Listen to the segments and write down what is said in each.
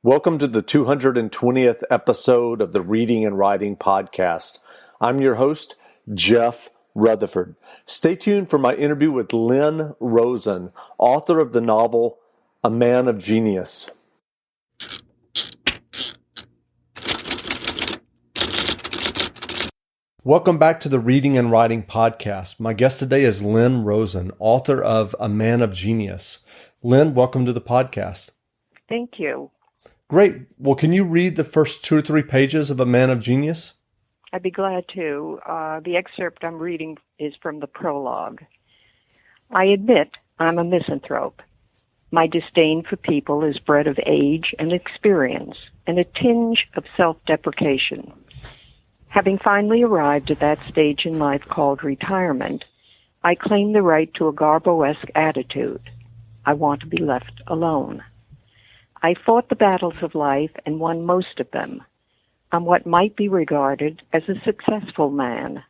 Welcome to the 220th episode of the Reading and Writing Podcast. I'm your host, Jeff Rutherford. Stay tuned for my interview with Lynn Rosen, author of the novel A Man of Genius. Welcome back to the Reading and Writing Podcast. My guest today is Lynn Rosen, author of A Man of Genius. Lynn, welcome to the podcast. Thank you. Great. Well, can you read the first 2 or 3 pages of A Man of Genius? I'd be glad to. The excerpt I'm reading is from the prologue. I admit I'm a misanthrope. My disdain for people is bred of age and experience and a tinge of self-deprecation. Having finally arrived at that stage in life called retirement, I claim the right to a Garbo-esque attitude. I want to be left alone. I fought the battles of life and won most of them. I'm what might be regarded as a successful man,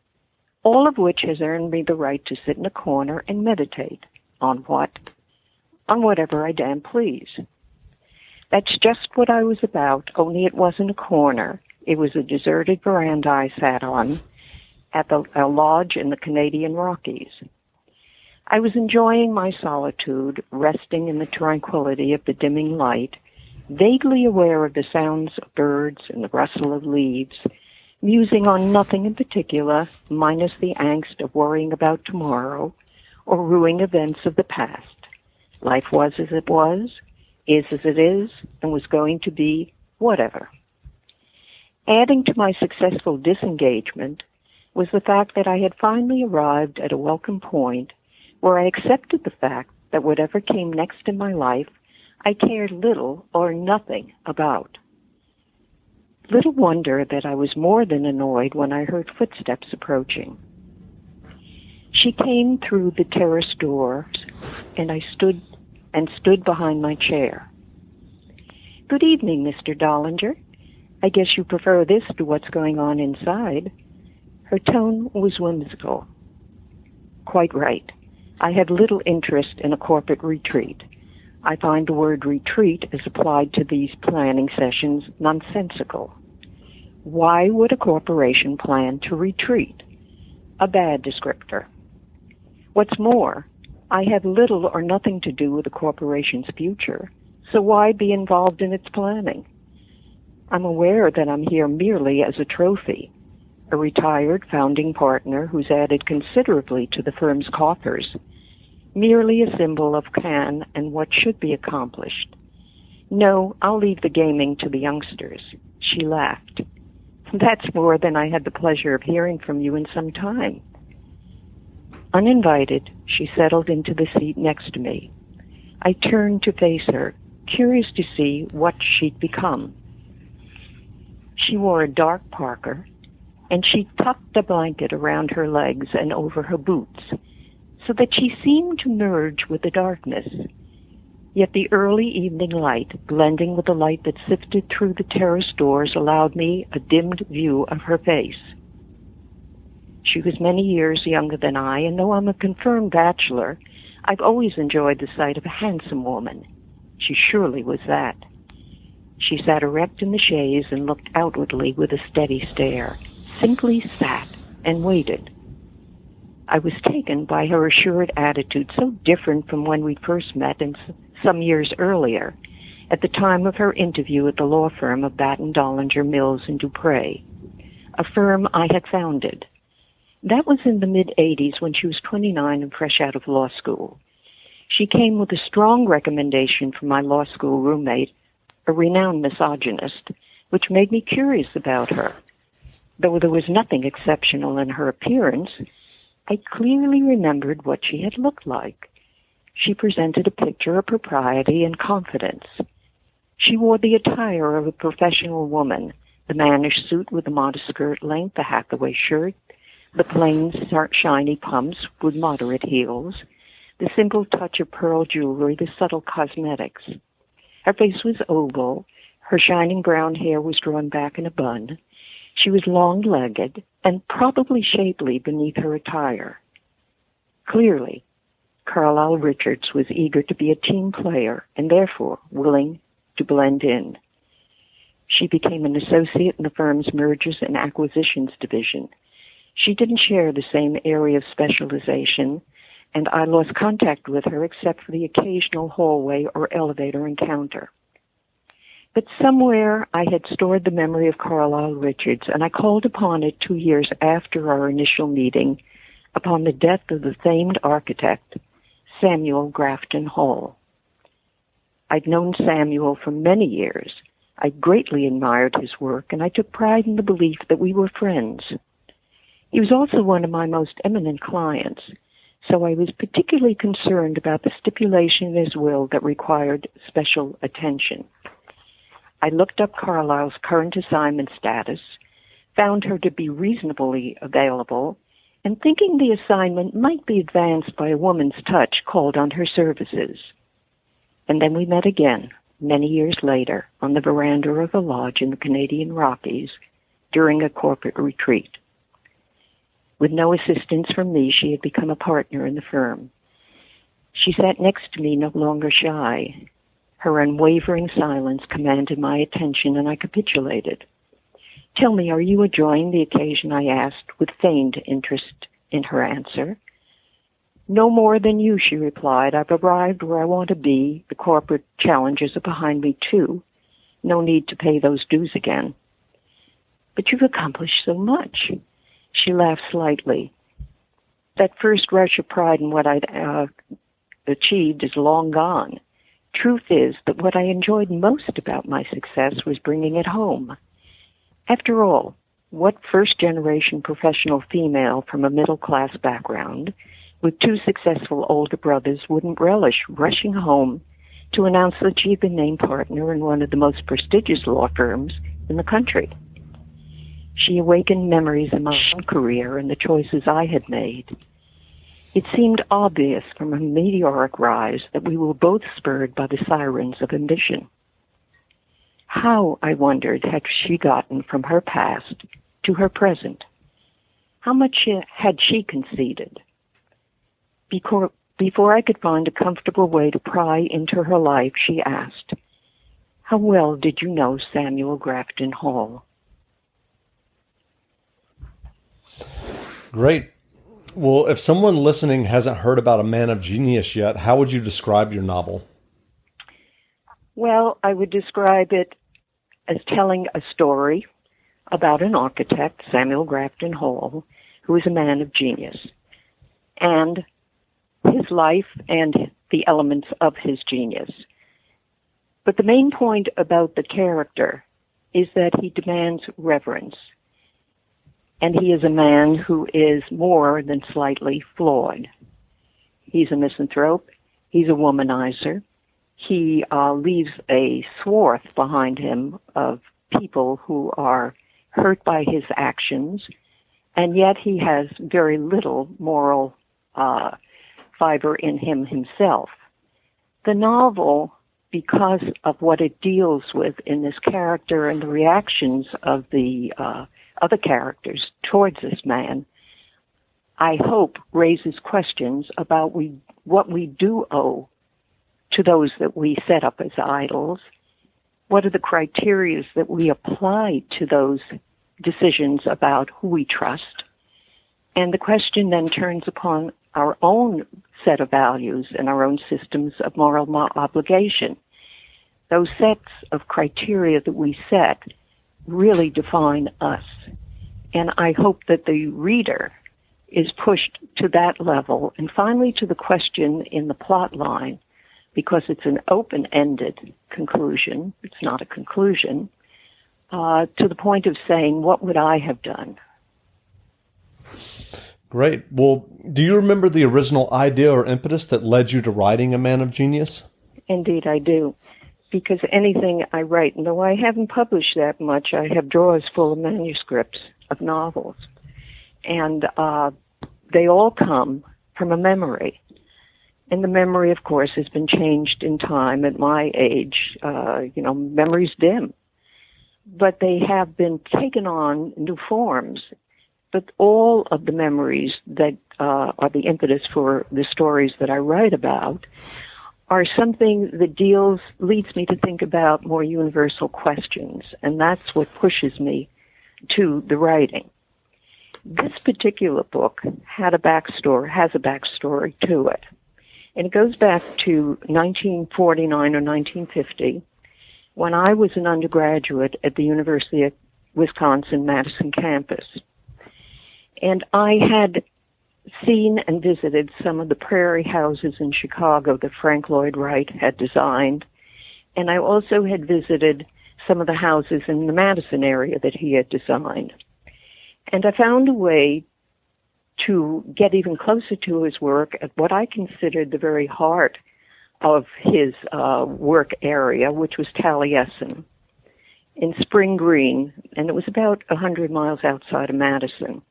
all of which has earned me the right to sit in a corner and meditate. On what? On whatever I damn please. That's just what I was about, only it wasn't a corner. It was a deserted veranda I sat on at a lodge in the Canadian Rockies. I was enjoying my solitude, resting in the tranquility of the dimming light, vaguely aware of the sounds of birds and the rustle of leaves, musing on nothing in particular, minus the angst of worrying about tomorrow or ruining events of the past. Life was as it was, is as it is, and was going to be whatever. Adding to my successful disengagement was the fact that I had finally arrived at a welcome point where I accepted the fact that whatever came next in my life, I cared little or nothing about. Little wonder that I was more than annoyed when I heard footsteps approaching. She came through the terrace door, and I stood behind my chair. "Good evening, Mr. Dollinger. I guess you prefer this to what's going on inside." Her tone was whimsical. Quite right. I had little interest in a corporate retreat. I find the word retreat as applied to these planning sessions nonsensical. Why would a corporation plan to retreat? A bad descriptor. What's more, I have little or nothing to do with the corporation's future, so why be involved in its planning? I'm aware that I'm here merely as a trophy, a retired founding partner who's added considerably to the firm's coffers, merely a symbol of can and what should be accomplished. No, I'll leave the gaming to the youngsters. She laughed. That's more than I had the pleasure of hearing from you in some time. Uninvited, she settled into the seat next to me. I turned to face her, curious to see what she'd become. She wore a dark parka, and she tucked a blanket around her legs and over her boots, so that she seemed to merge with the darkness. Yet the early evening light, blending with the light that sifted through the terrace doors, allowed me a dimmed view of her face. She was many years younger than I, and though I'm a confirmed bachelor, I've always enjoyed the sight of a handsome woman. She surely was that. She sat erect in the chaise and looked outwardly with a steady stare, simply sat and waited. I was taken by her assured attitude, so different from when we first met some years earlier, at the time of her interview at the law firm of Batten, Dollinger, Mills and Dupre, a firm I had founded. That was in the mid-'80s when she was 29 and fresh out of law school. She came with a strong recommendation from my law school roommate, a renowned misogynist, which made me curious about her. Though there was nothing exceptional in her appearance, I clearly remembered what she had looked like. She presented a picture of propriety and confidence. She wore the attire of a professional woman, the mannish suit with the modest skirt length, the Hathaway shirt, the plain, shiny pumps with moderate heels, the simple touch of pearl jewelry, the subtle cosmetics. Her face was oval, her shining brown hair was drawn back in a bun. She was long-legged and probably shapely beneath her attire. Clearly, Carlyle Richards was eager to be a team player and therefore willing to blend in. She became an associate in the firm's mergers and acquisitions division. She didn't share the same area of specialization, and I lost contact with her except for the occasional hallway or elevator encounter. But somewhere I had stored the memory of Carlyle Richards, and I called upon it 2 years after our initial meeting upon the death of the famed architect, Samuel Grafton Hall. I'd known Samuel for many years. I greatly admired his work, and I took pride in the belief that we were friends. He was also one of my most eminent clients, so I was particularly concerned about the stipulation in his will that required special attention. I looked up Carlyle's current assignment status, found her to be reasonably available, and thinking the assignment might be advanced by a woman's touch, called on her services. And then we met again, many years later, on the veranda of a lodge in the Canadian Rockies during a corporate retreat. With no assistance from me, she had become a partner in the firm. She sat next to me, no longer shy. Her unwavering silence commanded my attention, and I capitulated. "Tell me, are you enjoying the occasion?" I asked, with feigned interest in her answer. "No more than you," she replied. "I've arrived where I want to be. The corporate challenges are behind me, too. No need to pay those dues again." "But you've accomplished so much." She laughed slightly. "That first rush of pride in what I'd achieved is long gone. Truth is that what I enjoyed most about my success was bringing it home. After all, what first-generation professional female from a middle-class background with 2 successful older brothers wouldn't relish rushing home to announce that she'd been named partner in one of the most prestigious law firms in the country? She awakened memories of my own career and the choices I had made. It seemed obvious from a meteoric rise that we were both spurred by the sirens of ambition. How, I wondered, had she gotten from her past to her present? How much had she conceded? Before I could find a comfortable way to pry into her life, she asked, "How well did you know Samuel Grafton Hall?" Great. Well, if someone listening hasn't heard about A Man of Genius yet, how would you describe your novel? Well, I would describe it as telling a story about an architect, Samuel Grafton Hall, who is a man of genius, and his life and the elements of his genius. But the main point about the character is that he demands reverence. And he is a man who is more than slightly flawed. He's a misanthrope. He's a womanizer. He leaves a swath behind him of people who are hurt by his actions, and yet he has very little moral fiber in him himself. The novel, because of what it deals with in this character and the reactions of the other characters towards this man, I hope raises questions about what we do owe to those that we set up as idols. What are the criteria that we apply to those decisions about who we trust? And the question then turns upon our own set of values and our own systems of moral obligation. Those sets of criteria that we set really define us. And I hope that the reader is pushed to that level, and finally to the question in the plot line, because it's an open-ended conclusion, it's not a conclusion, to the point of saying, what would I have done? Great. Well, do you remember the original idea or impetus that led you to writing A Man of Genius? Indeed, I do. Because anything I write, and though I haven't published that much, I have drawers full of manuscripts of novels. And they all come from a memory. And the memory, of course, has been changed in time. At my age, memories dim. But they have been taken on new forms. But all of the memories that are the impetus for the stories that I write about are something that leads me to think about more universal questions, and that's what pushes me to the writing. This particular book has a backstory to it. And it goes back to 1949 or 1950, when I was an undergraduate at the University of Wisconsin-Madison campus. And I had seen and visited some of the prairie houses in Chicago that Frank Lloyd Wright had designed. And I also had visited some of the houses in the Madison area that he had designed. And I found a way to get even closer to his work at what I considered the very heart of his work area, which was Taliesin in Spring Green, and it was about 100 miles outside of Madison.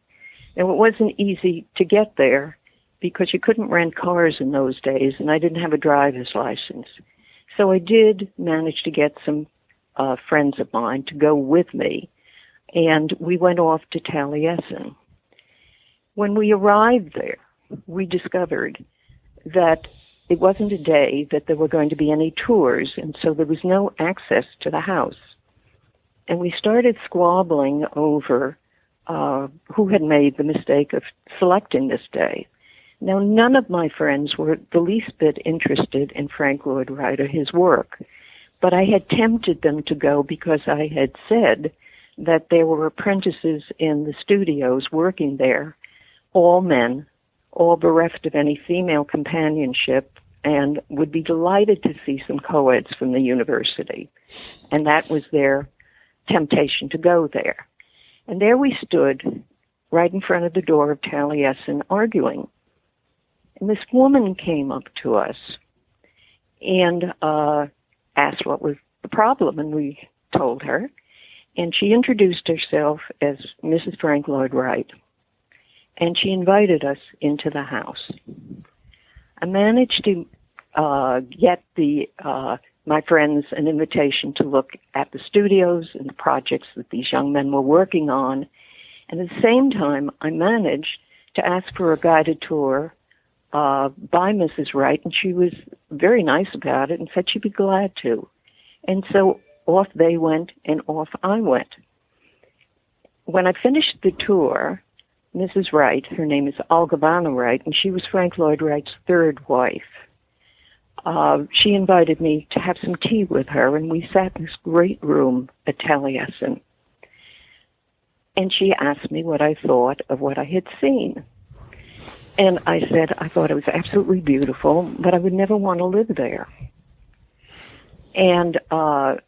Now, it wasn't easy to get there because you couldn't rent cars in those days, and I didn't have a driver's license. So I did manage to get some friends of mine to go with me, and we went off to Taliesin. When we arrived there, we discovered that it wasn't a day that there were going to be any tours, and so there was no access to the house. And we started squabbling over who had made the mistake of selecting this day. Now, none of my friends were the least bit interested in Frank Lloyd Wright or his work, but I had tempted them to go because I had said that there were apprentices in the studios working there, all men, all bereft of any female companionship, and would be delighted to see some co-eds from the university. And that was their temptation to go there. And there we stood right in front of the door of Taliesin arguing. And this woman came up to us and asked what was the problem, and we told her. And she introduced herself as Mrs. Frank Lloyd Wright. And she invited us into the house. I managed to get my friends an invitation to look at the studios and the projects that these young men were working on. And at the same time, I managed to ask for a guided tour by Mrs. Wright, and she was very nice about it and said she'd be glad to. And so off they went, and off I went. When I finished the tour, Mrs. Wright, her name is Algavana Wright, and she was Frank Lloyd Wright's third wife. She invited me to have some tea with her, and we sat in this great room at Taliesin. And she asked me what I thought of what I had seen. And I said I thought it was absolutely beautiful, but I would never want to live there. And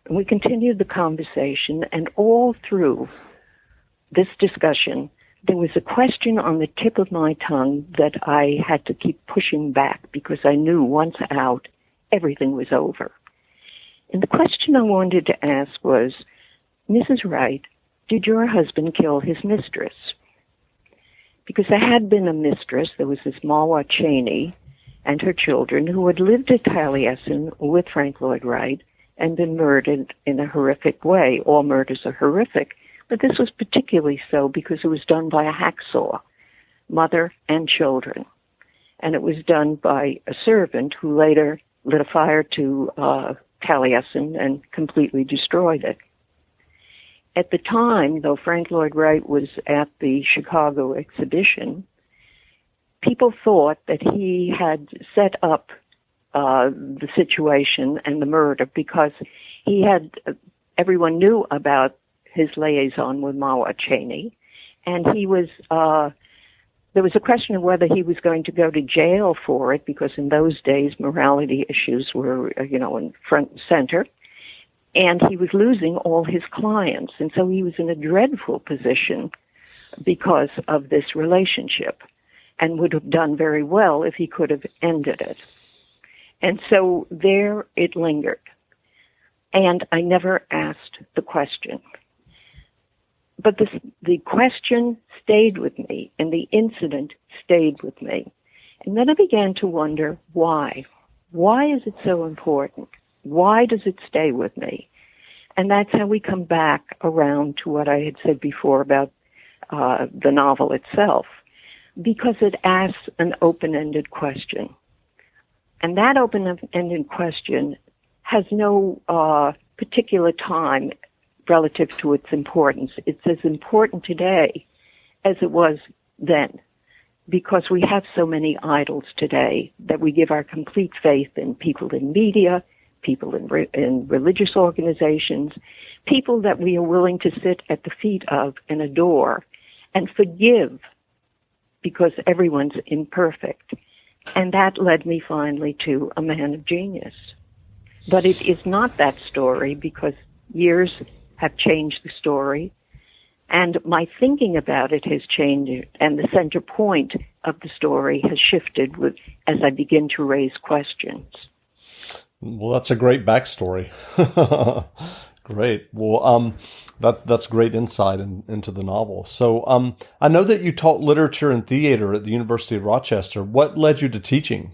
we continued the conversation, and all through this discussion, there was a question on the tip of my tongue that I had to keep pushing back because I knew once out, everything was over. And the question I wanted to ask was, Mrs. Wright, did your husband kill his mistress? Because there had been a mistress, there was this Mawa Cheney and her children who had lived at Taliesin with Frank Lloyd Wright and been murdered in a horrific way. All murders are horrific. But this was particularly so because it was done by a hacksaw, mother and children. And it was done by a servant who later lit a fire to Taliesin and completely destroyed it. At the time, though Frank Lloyd Wright was at the Chicago exhibition, people thought that he had set up the situation and the murder because he had, everyone knew about his liaison with Mawa Cheney, and he was, there was a question of whether he was going to go to jail for it, because in those days morality issues were, in front and center, and he was losing all his clients, and so he was in a dreadful position because of this relationship, and would have done very well if he could have ended it. And so there it lingered, and I never asked the question. But the question stayed with me, and the incident stayed with me. And then I began to wonder why. Why is it so important? Why does it stay with me? And that's how we come back around to what I had said before about the novel itself, because it asks an open-ended question. And that open-ended question has no particular time relative to its importance. It's as important today as it was then, because we have so many idols today that we give our complete faith in: people in media, people in religious organizations, people that we are willing to sit at the feet of and adore and forgive, because everyone's imperfect. And that led me finally to A Man of Genius. But it is not that story, because years have changed the story, and my thinking about it has changed, and the center point of the story has shifted as I begin to raise questions. Well, that's a great backstory. Great. Well, that's great insight into the novel. So I know that you taught literature and theater at the University of Rochester. What led you to teaching?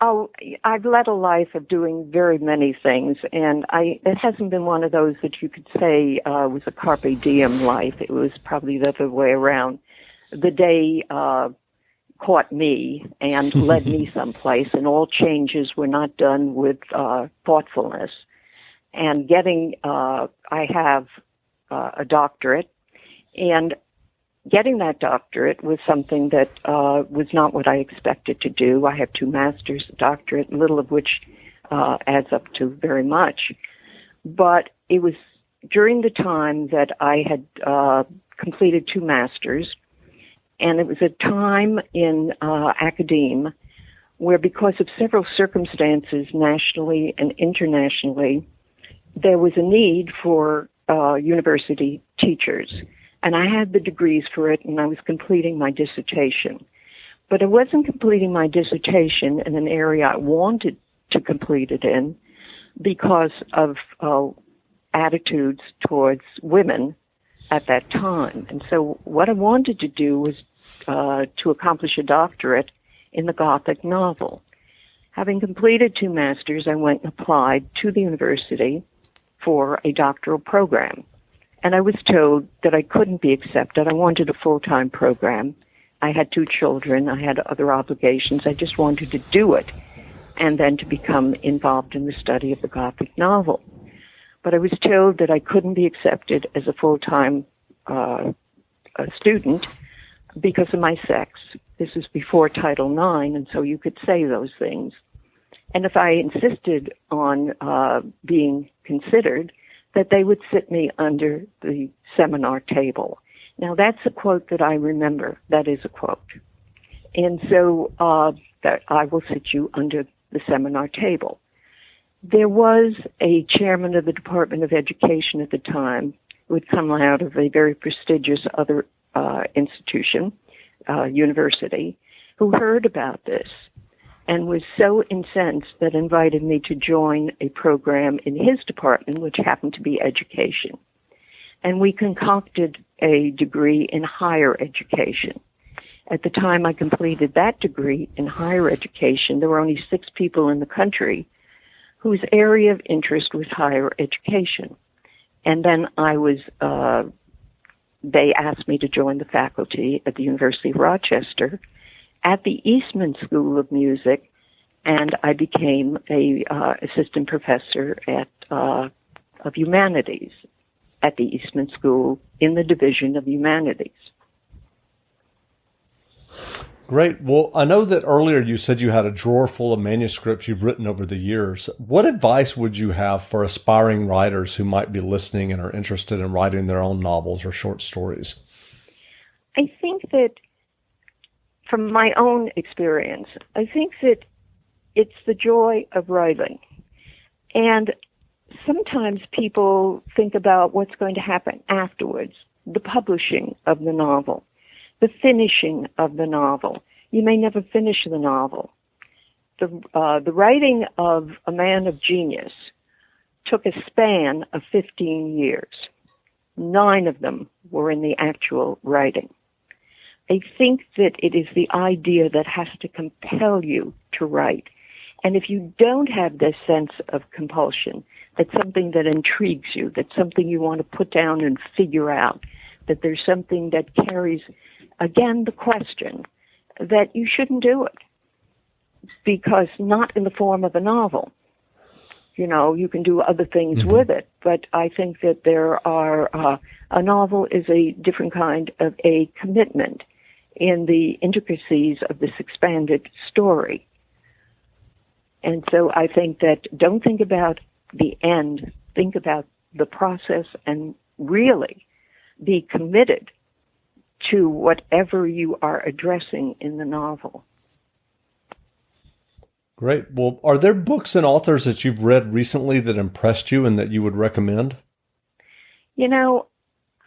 Oh, I've led a life of doing very many things, and it hasn't been one of those that you could say was a carpe diem life. It was probably the other way around. The day caught me and led me someplace, and all changes were not done with thoughtfulness. And I have a doctorate, and getting that doctorate was something that was not what I expected to do. I have 2 masters, a doctorate, little of which adds up to very much. But it was during the time that I had completed 2 masters, and it was a time in academe where, because of several circumstances nationally and internationally, there was a need for university teachers. And I had the degrees for it, and I was completing my dissertation. But I wasn't completing my dissertation in an area I wanted to complete it in because of attitudes towards women at that time. And so what I wanted to do was to accomplish a doctorate in the Gothic novel. Having completed 2 masters, I went and applied to the university for a doctoral program. And I was told that I couldn't be accepted. I wanted a full-time program. I had 2 children. I had other obligations. I just wanted to do it and then to become involved in the study of the Gothic novel. But I was told that I couldn't be accepted as a full-time student because of my sex. This was before Title IX, and so you could say those things. And if I insisted on being considered, that they would sit me under the seminar table. Now, that's a quote that I remember. That is a quote. And so that I will sit you under the seminar table. There was a chairman of the Department of Education at the time who had come out of a very prestigious other institution, university, who heard about this and was so incensed that invited me to join a program in his department, which happened to be education. And we concocted a degree in higher education. At the time I completed that degree in higher education, there were only 6 people in the country whose area of interest was higher education. And then they asked me to join the faculty at the University of Rochester at the Eastman School of Music, and I became a assistant professor of humanities at the Eastman School in the Division of Humanities. Great. Well, I know that earlier you said you had a drawer full of manuscripts you've written over the years. What advice would you have for aspiring writers who might be listening and are interested in writing their own novels or short stories? I think that from my own experience, I think that it's the joy of writing. And sometimes people think about what's going to happen afterwards, the publishing of the novel, the finishing of the novel. You may never finish the novel. The writing of A Man of Genius took a span of 15 years. 9 of them were in the actual writing. I think that it is the idea that has to compel you to write. And if you don't have this sense of compulsion, that's something that intrigues you, that's something you want to put down and figure out, that there's something that carries, again, the question that you shouldn't do it. because not in the form of a novel. You know, you can do other things with it, but I think that there are, a novel is a different kind of a commitment in the intricacies of this expanded story. And so I think that don't think about the end, think about the process and really be committed to whatever you are addressing in the novel. Great. Well, are there books and authors that you've read recently that impressed you and that you would recommend? You know,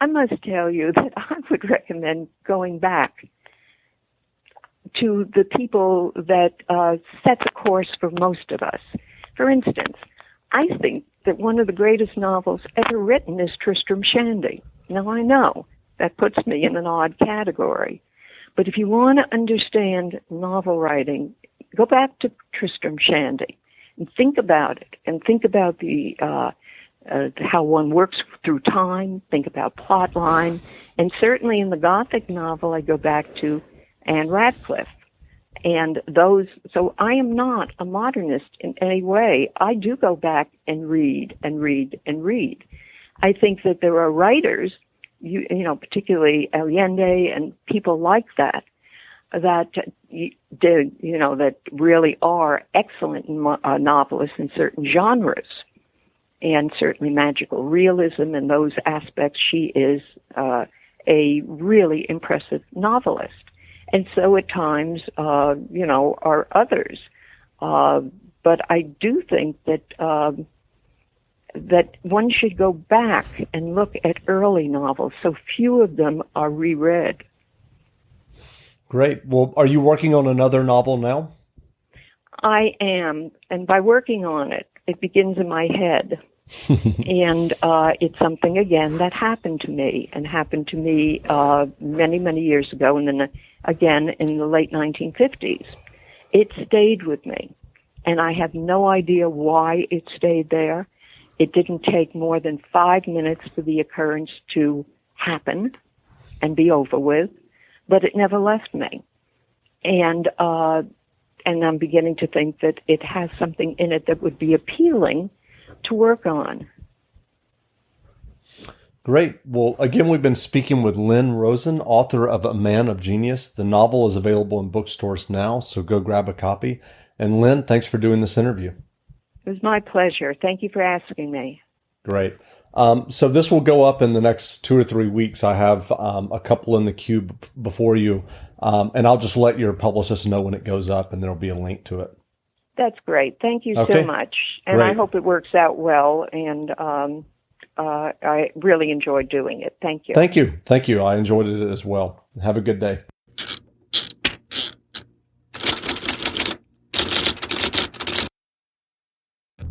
I must tell you that I would recommend going back to the people that set the course for most of us. For instance, I think that one of the greatest novels ever written is Tristram Shandy. Now, I know that puts me in an odd category, but if you want to understand novel writing, go back to Tristram Shandy and think about it, and think about the how one works through time, think about plot line, and certainly in the Gothic novel, I go back to Anne Radcliffe. And those, so I am not a modernist in any way. I do go back and read and read and read. I think that there are writers, you know, particularly Allende and people like that, that did, you know, that really are excellent novelists in certain genres, and certainly magical realism and those aspects. She is a really impressive novelist. And so at times, you know, are others. But I do think that that one should go back and look at early novels. So few of them are reread. Great. Well, are you working on another novel now? I am. And by working on it, it begins in my head. And it's something, again, that happened to me, and happened to me many, many years ago, and then again in the late 1950s. It stayed with me, and I have no idea why it stayed there. It didn't take more than 5 minutes for the occurrence to happen and be over with, but it never left me. And I'm beginning to think that it has something in it that would be appealing to work on. Great. Well, again, we've been speaking with Lynn Rosen, author of A Man of Genius. The novel is available in bookstores now, so go grab a copy. And Lynn, thanks for doing this interview. It was my pleasure. Thank you for asking me. Great. So this will go up in the next 2 or 3 weeks. I have a couple in the queue before you, and I'll just let your publicist know when it goes up, and there'll be a link to it. That's great. Thank you so much. And Great. I hope it works out well. And I really enjoyed doing it. Thank you. Thank you. Thank you. I enjoyed it as well. Have a good day.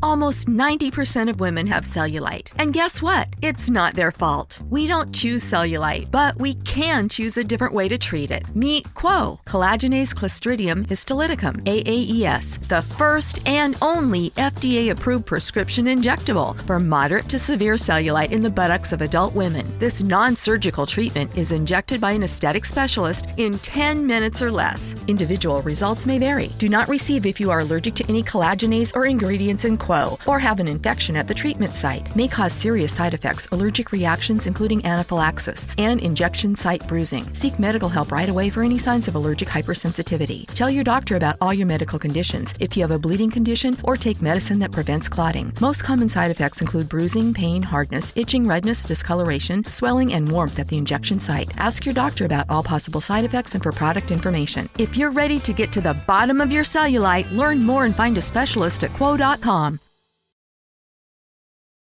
Almost 90% of women have cellulite. And guess what? It's not their fault. We don't choose cellulite, but we can choose a different way to treat it. Meet Quo, collagenase Clostridium histolyticum, AAES, the first and only FDA-approved prescription injectable for moderate to severe cellulite in the buttocks of adult women. This non-surgical treatment is injected by an aesthetic specialist in 10 minutes or less. Individual results may vary. Do not receive if you are allergic to any collagenase or ingredients in Quo, or have an infection at the treatment site. May cause serious side effects, allergic reactions including anaphylaxis, and injection site bruising. Seek medical help right away for any signs of allergic hypersensitivity. Tell your doctor about all your medical conditions if you have a bleeding condition or take medicine that prevents clotting. Most common side effects include bruising, pain, hardness, itching, redness, discoloration, swelling, and warmth at the injection site. Ask your doctor about all possible side effects and for product information. If you're ready to get to the bottom of your cellulite, learn more and find a specialist at Quo.com.